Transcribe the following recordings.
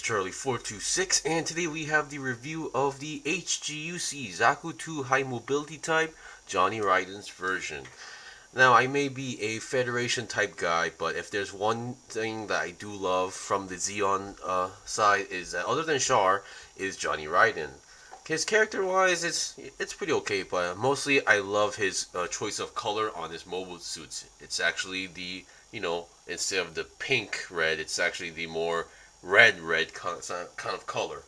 Charlie 426, and today we have the review of the HGUC Zaku 2 High Mobility Type Johhny Ridden's version. Now, I may be a Federation type guy, but if there's one thing that I do love from the Zeon side is that other than Char, is Johhny Ridden. His character-wise, it's pretty okay, but mostly I love his choice of color on his mobile suits. It's actually the, instead of the pink red, it's actually the more red kind of color.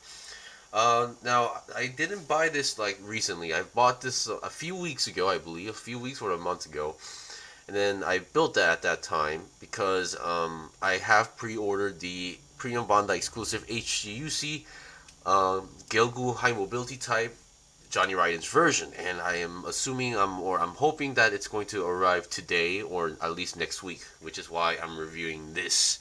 Now, I didn't buy this like recently. I bought this a few weeks ago, I believe, a few weeks or a month ago. And then I built that at that time because I have pre-ordered the premium Bandai exclusive HGUC Gelgoog High Mobility Type Johhny Ridden's version, and I am assuming I'm hoping that it's going to arrive today or at least next week, which is why I'm reviewing this.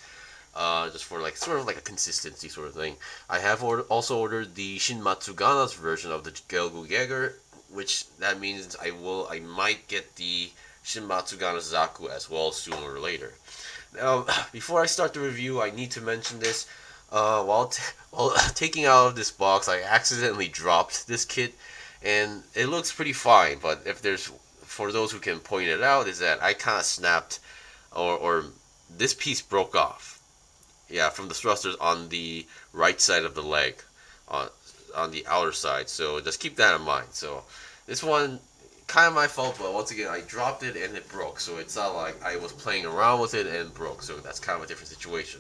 Just for like sort of like a consistency sort of thing. I have also ordered the Shin Matsugana's version of the Gelgoog Jaeger, which that means I might get the Shin Matsugana's Zaku as well sooner or later. Now, before I start the review, I need to mention this. While taking out of this box, I accidentally dropped this kit, and it looks pretty fine. But for those who can point it out, is that I kind of snapped, or this piece broke off. Yeah, from the thrusters on the right side of the leg, on the outer side. So just keep that in mind. So this one, kind of my fault, but once again, I dropped it and it broke. So it's not like I was playing around with it and broke. So that's kind of a different situation.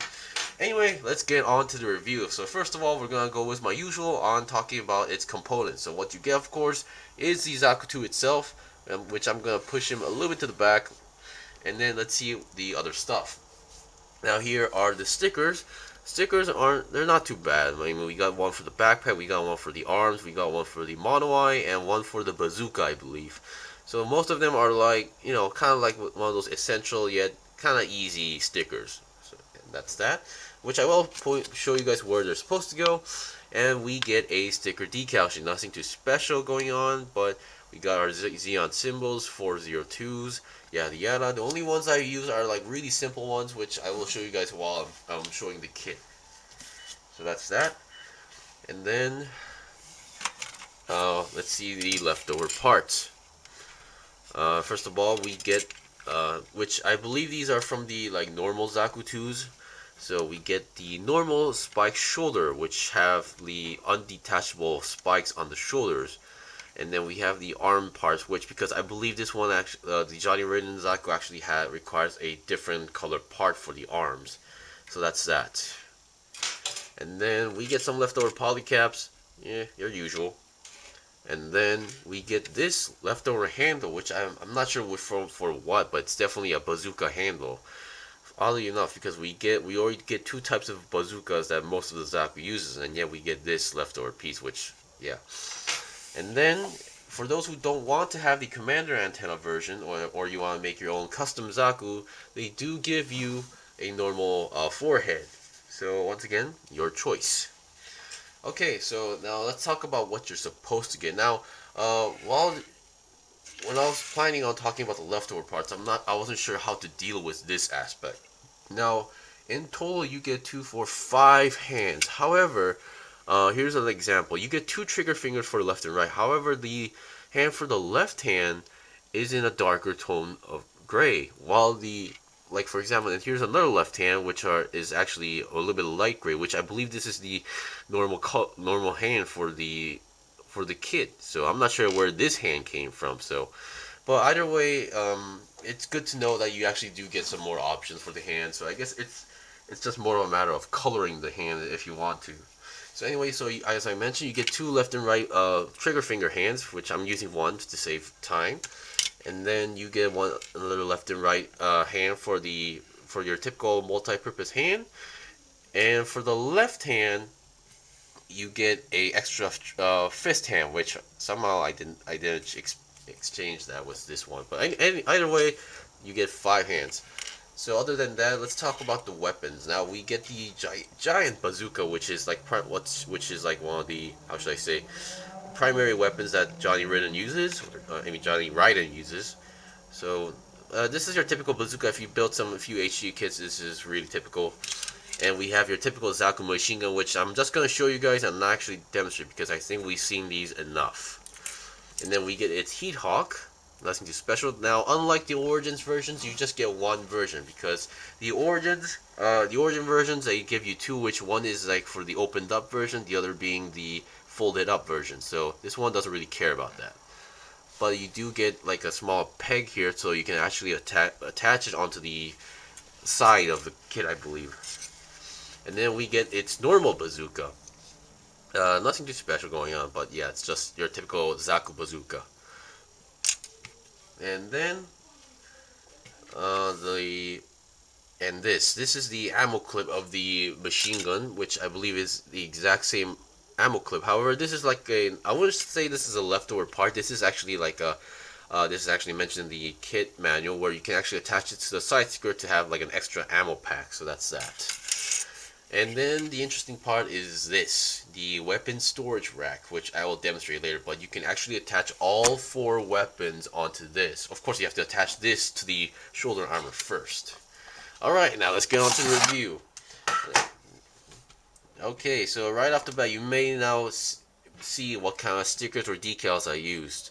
Anyway, let's get on to the review. So first of all, we're going to go with my usual on talking about its components. So what you get, of course, is the Zaku 2 itself, which I'm going to push him a little bit to the back. And then let's see the other stuff. Now here are the stickers. They're not too bad. I mean, we got one for the backpack, we got one for the arms, we got one for the mono eye, and one for the bazooka, I believe. So most of them are like, kind of like one of those essential yet kind of easy stickers. So and that's that. Which I will show you guys where they're supposed to go. And we get a sticker decal sheet. Nothing too special going on, but we got our Zeon symbols, 402s, yada yada. The only ones I use are like really simple ones, which I will show you guys while I'm showing the kit. So that's that. And then, let's see the leftover parts. First of all, we get, which I believe these are from the like normal Zaku 2s. So we get the normal spike shoulder, which have the undetachable spikes on the shoulders. And then we have the arm parts, which, because I believe this one actually, the Johhny Ridden Zaku actually requires a different color part for the arms. So that's that. And then we get some leftover polycaps, yeah, your usual. And then we get this leftover handle, which I'm not sure for what, but it's definitely a bazooka handle. Oddly enough, because we already get two types of bazookas that most of the Zaku uses, and yet we get this leftover piece, which, yeah. And then, for those who don't want to have the commander antenna version, or you want to make your own custom Zaku, they do give you a normal forehead. So once again, your choice. Okay, so now let's talk about what you're supposed to get. Now, when I was planning on talking about the leftover parts, I wasn't sure how to deal with this aspect. Now, in total, you get 2, 4, 5 hands. However, here's an example. You get 2 trigger fingers for left and right. However, the hand for the left hand is in a darker tone of gray, while like for example, and here's another left hand, which is actually a little bit light gray, which I believe this is the normal hand for the kit. So I'm not sure where this hand came from. So, but either way, it's good to know that you actually do get some more options for the hand. So I guess it's just more of a matter of coloring the hand if you want to. So anyway, so as I mentioned, you get 2 left and right trigger finger hands, which I'm using one to save time. And then you get another left and right hand for your typical multi-purpose hand. And for the left hand, you get a extra fist hand, which somehow I didn't exchange that with this one. But either way, you get 5 hands. So other than that, let's talk about the weapons. Now we get the giant bazooka, which is like one of the, how should I say, primary weapons that Johhny Ridden uses. Johhny Ridden uses. So this is your typical bazooka. If you built a few HG kits, this is really typical. And we have your typical Zaku machine gun, which I'm just going to show you guys and not actually demonstrate because I think we've seen these enough. And then we get its Heat Hawk, nothing too special. Now, unlike the Origins versions, you just get one version because the origin versions, they give you two, which one is like for the opened up version, the other being the folded up version. So this one doesn't really care about that. But you do get like a small peg here, so you can actually attach it onto the side of the kit, I believe. And then we get its normal bazooka. Nothing too special going on, but yeah, it's just your typical Zaku bazooka. And then this is the ammo clip of the machine gun, which I believe is the exact same ammo clip. However, this is like I wouldn't say this is a leftover part. This is actually like a this is actually mentioned in the kit manual where you can actually attach it to the side skirt to have like an extra ammo pack. So that's that. And then the interesting part is this, the weapon storage rack, which I will demonstrate later, but you can actually attach all 4 weapons onto this. Of course, you have to attach this to the shoulder armor first. Alright, now let's get on to the review. Okay, so right off the bat, you may now see what kind of stickers or decals I used.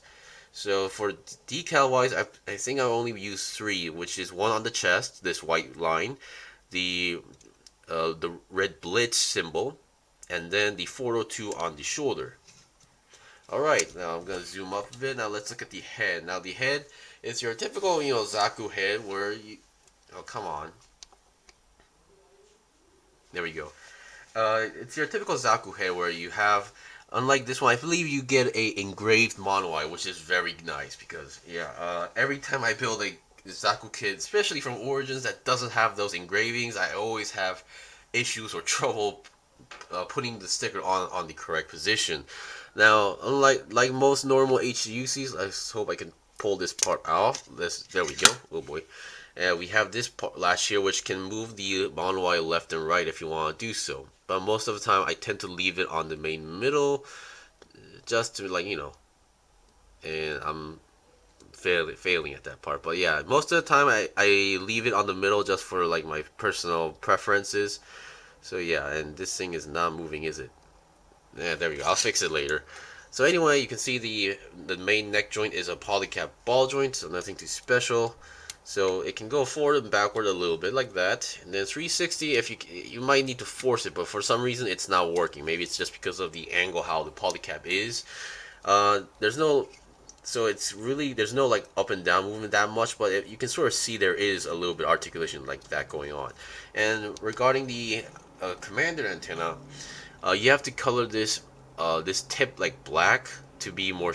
So for decal wise, I think I only used 3, which is one on the chest, this white line, the red blitz symbol, and then the 402 on the shoulder. Alright, now I'm going to zoom up a bit. Now let's look at the head. Now the head is your typical, Zaku head where you... Oh, come on. There we go. It's your typical Zaku head where you have, unlike this one, I believe you get a engraved mono-eye, which is very nice because, yeah, every time I build a Zaku kit, especially from Origins that doesn't have those engravings, I always have issues or trouble putting the sticker on the correct position. Now, unlike most normal HGUCs, I hope I can pull this part off. There we go. Oh boy. And we have this part last here which can move the mono-eye left and right if you want to do so. But most of the time I tend to leave it on the main middle just to and I'm failing at that part. But yeah, most of the time I leave it on the middle just for like my personal preferences. So yeah, and this thing is not moving, is it? Yeah, there we go. I'll fix it later. So anyway, you can see the main neck joint is a polycap ball joint, so nothing too special. So it can go forward and backward a little bit like that. And then 360, if you might need to force it, but for some reason it's not working. Maybe it's just because of the angle how the polycap is. There's no like up and down movement that much, but you can sort of see there is a little bit of articulation like that going on. And regarding the commander antenna, you have to color this tip like black to be more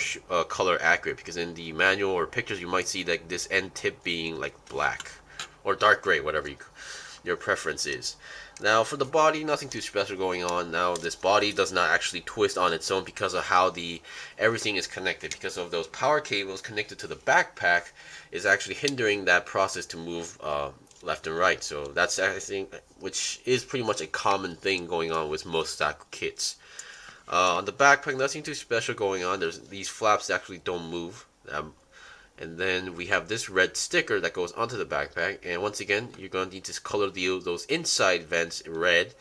color accurate, because in the manual or pictures you might see like this end tip being like black or dark gray, whatever your preference is. Now for the body, nothing too special going on. Now this body does not actually twist on its own because of how everything is connected, because of those power cables connected to the backpack is actually hindering that process to move left and right. So that's, I think, which is pretty much a common thing going on with most Zaku kits. On the backpack, nothing too special going on. There's these flaps that actually don't move. And then we have this red sticker that goes onto the backpack. And once again, you're going to need to color those inside vents red.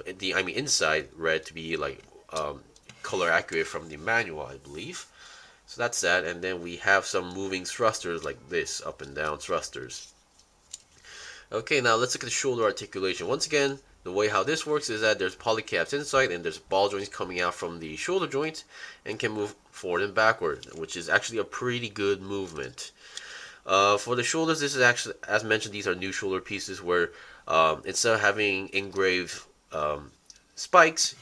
Inside red to be like color accurate from the manual, I believe. So that's that. And then we have some moving thrusters like this, up and down thrusters. Okay, now let's look at the shoulder articulation. Once again, the way how this works is that there's polycaps inside and there's ball joints coming out from the shoulder joint and can move forward and backward, which is actually a pretty good movement. For the shoulders, this is actually, as mentioned, these are new shoulder pieces where instead of having engraved spikes,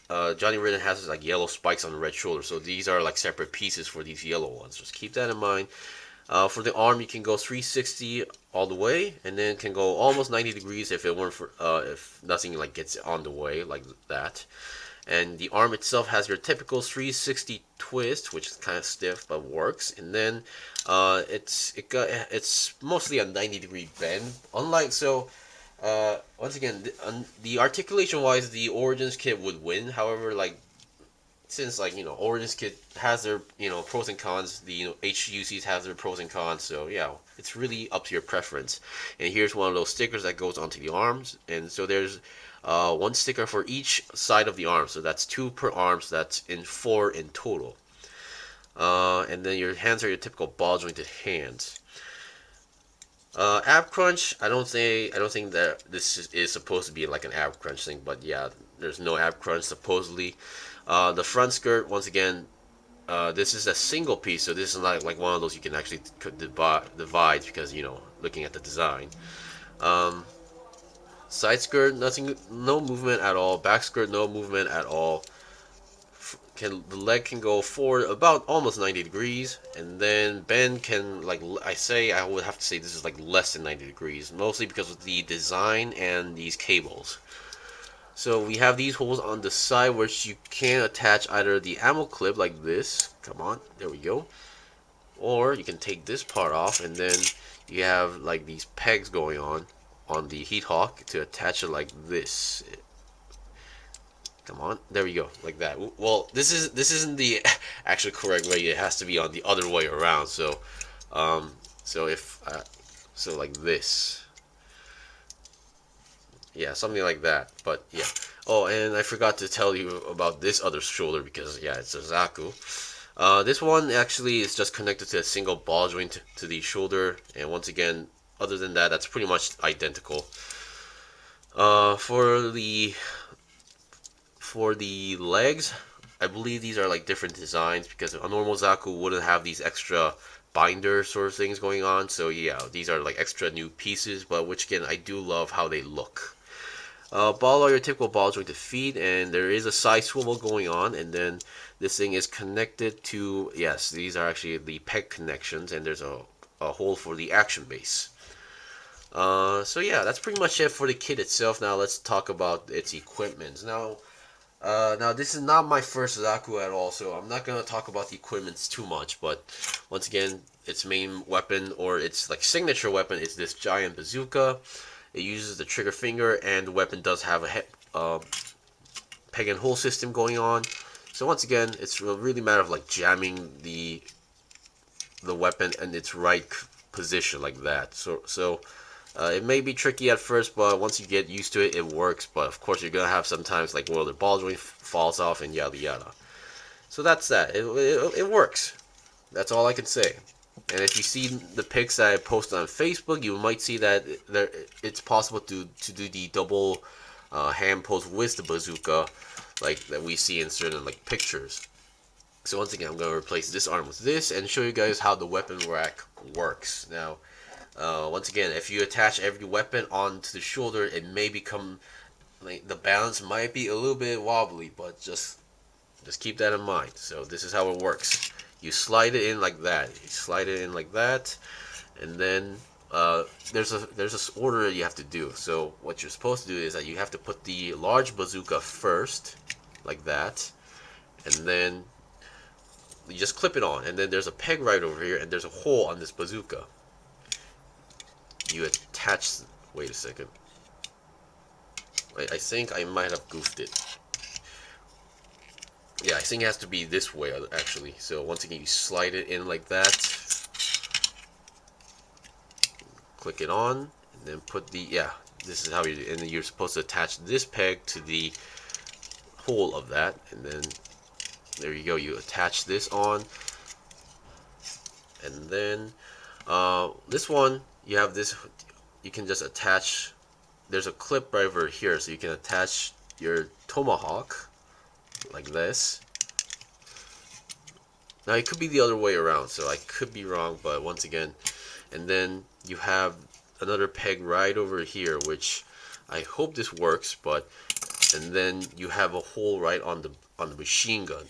Johhny Ridden has like yellow spikes on the red shoulder. So these are like separate pieces for these yellow ones. Just keep that in mind. For the arm, you can go 360 all the way, and then can go almost 90 degrees if it weren't for if nothing like gets on the way like that. And the arm itself has your typical 360 twist, which is kind of stiff but works. And then it's mostly a 90-degree bend. Once again, the articulation wise, the Origins kit would win. However, like since like Origins kit has their pros and cons, the HGUCs have their pros and cons. So yeah, it's really up to your preference. And here's one of those stickers that goes onto the arms, and so there's one sticker for each side of the arm. So that's two per arm. So that's four in total. And then your hands are your typical ball jointed hands. Ab crunch. I don't think that this is supposed to be like an ab crunch thing, but yeah, there's no ab crunch supposedly. The front skirt, once again, this is a single piece, so this is not like one of those you can actually divide because looking at the design. Side skirt, nothing, no movement at all. Back skirt, no movement at all. The leg can go forward about almost 90 degrees, and then bend can, like I would have to say this is like less than 90 degrees, mostly because of the design and these cables. So we have these holes on the side which you can attach either the ammo clip like this, come on, there we go, or you can take this part off, and then you have like these pegs going on the heat hawk to attach it like this. Come on, there we go, like that. Well, this isn't the actual correct way. It has to be on the other way around. So, so like this, yeah, something like that. But yeah. Oh, and I forgot to tell you about this other shoulder because yeah, it's a Zaku. This one actually is just connected to a single ball joint to the shoulder, and once again, other than that, that's pretty much identical. For the legs, I believe these are like different designs because a normal Zaku wouldn't have these extra binder sort of things going on. So yeah, these are like extra new pieces, but which again, I do love how they look. Ball are your typical ball jointed feet, and there is a side swivel going on, and then this thing is connected to, yes, these are actually the peg connections, and there's a hole for the action base. So yeah, that's pretty much it for the kit itself. Now let's talk about its equipment. Now this is not my first Zaku at all, so I'm not gonna talk about the equipments too much. But once again, its main weapon or its like signature weapon is this giant bazooka. It uses the trigger finger, and the weapon does have a peg and hole system going on. So once again, it's really a matter of like jamming the weapon in its right position like that. So it may be tricky at first, but once you get used to it, it works. But of course, you're gonna have sometimes like where the ball joint falls off and yada yada. So that's that. It works. That's all I can say. And if you see the pics that I posted on Facebook, you might see that it's possible to do the double hand pose with the bazooka, like that we see in certain like pictures. So once again, I'm gonna replace this arm with this and show you guys how the weapon rack works. Now. Once again, if you attach every weapon onto the shoulder, it may become like the balance might be a little bit wobbly, but just keep that in mind. So this is how it works. You slide it in like that. You slide it in like that, and then there's a order that you have to do. So what you're supposed to do is that you have to put the large bazooka first, like that, and then you just clip it on. And then there's a peg right over here, and there's a hole on this bazooka. You attach. Wait a second. I think I might have goofed it. Yeah, I think it has to be this way actually. So once again, you slide it in like that. Click it on, and then put the This is how you. And then you're supposed to attach this peg to the hole of that, and then there you go. You attach this on, and then this one. You have this, you can just attach, there's a clip right over here, so you can attach your tomahawk like this. Now it could be the other way around, so I could be wrong, but once again, and then you have another peg right over here, which I hope this works, but, and then you have a hole right on the machine gun.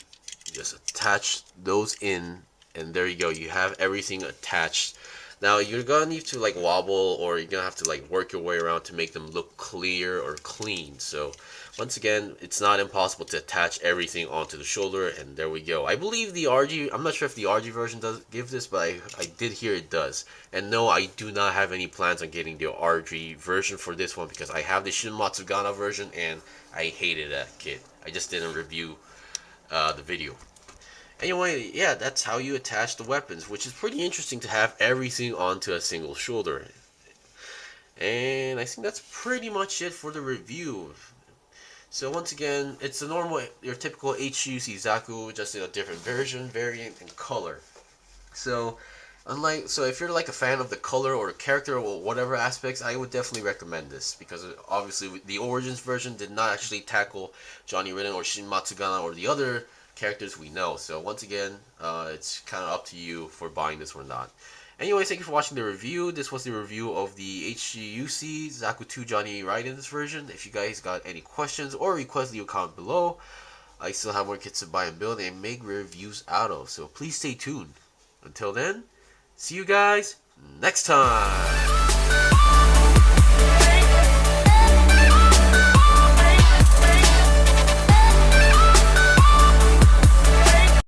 You just attach those in, and there you go, you have everything attached. Now you're gonna need to like wobble, or you're gonna have to like work your way around to make them look clear or clean. So once again, it's not impossible to attach everything onto the shoulder, and there we go. I believe the RG, I'm not sure if the RG version does give this, but I did hear it does. And no, I do not have any plans on getting the RG version for this one because I have the Shin Matsugana version and I hated that kit. I just didn't review the video. Anyway, yeah, that's how you attach the weapons, which is pretty interesting to have everything onto a single shoulder. And I think that's pretty much it for the review. So once again, it's a normal, your typical HGUC Zaku, just in a different version, variant, and color. So, if you're like a fan of the color or the character or whatever aspects, I would definitely recommend this because obviously the Origins version did not actually tackle Johhny Ridden or Shin Matsugana or the other characters we know. So once again, it's kind of up to you for buying this or not. Anyway, thank you for watching the review. This was the review of the HGUC Zaku 2 Johhny Ridden's version. If you guys got any questions or requests, leave a comment below. I still have more kits to buy and build and make reviews out of, so please stay tuned. Until then, see you guys next time!